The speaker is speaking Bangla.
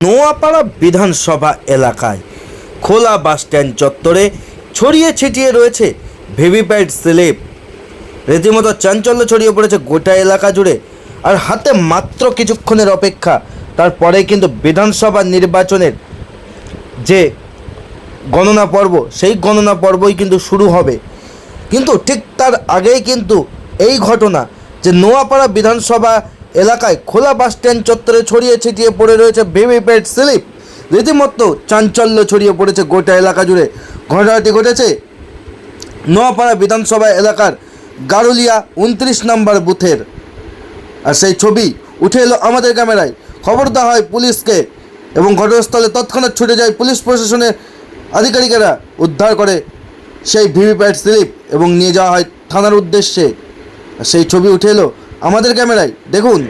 নোয়াপাড়া বিধানসভা এলাকায় খোলা বাসস্ট্যান্ড চত্বরে ছড়িয়ে ছিটিয়ে রয়েছে ভিভিপ্যাট স্লিপ। রীতিমতো চাঞ্চল্য ছড়িয়ে পড়েছে গোটা এলাকা জুড়ে। আর হাতে মাত্র কিছুক্ষণের অপেক্ষা, তারপরে কিন্তু বিধানসভা নির্বাচনের যে গণনা পর্ব, সেই গণনা পর্বই কিন্তু শুরু হবে। কিন্তু ঠিক তার আগেই কিন্তু এই ঘটনা যে নোয়াপাড়া বিধানসভা এলাকায় খোলা বাসস্ট্যান্ড চত্বরে ছড়িয়ে ছিটিয়ে পড়ে রয়েছে ভিভিপ্যাট স্লিপ। রীতিমতো চাঞ্চল্য ছড়িয়ে পড়েছে গোটা এলাকা জুড়ে। ঘটনাটি ঘটেছে নোয়াপাড়া বিধানসভা এলাকার গারুলিয়া 29 নম্বর বুথের। আর সেই ছবি উঠে এলো আমাদের ক্যামেরায়। খবর দেওয়া হয় পুলিশকে এবং ঘটনাস্থলে তৎক্ষণাৎ ছুটে যায় পুলিশ প্রশাসনের আধিকারিকেরা। উদ্ধার করে সেই ভিভিপ্যাট স্লিপ এবং নিয়ে যাওয়া হয় থানার উদ্দেশ্যে। আর সেই ছবি উঠে এলো আমাদের ক্যামেরায়, দেখুন।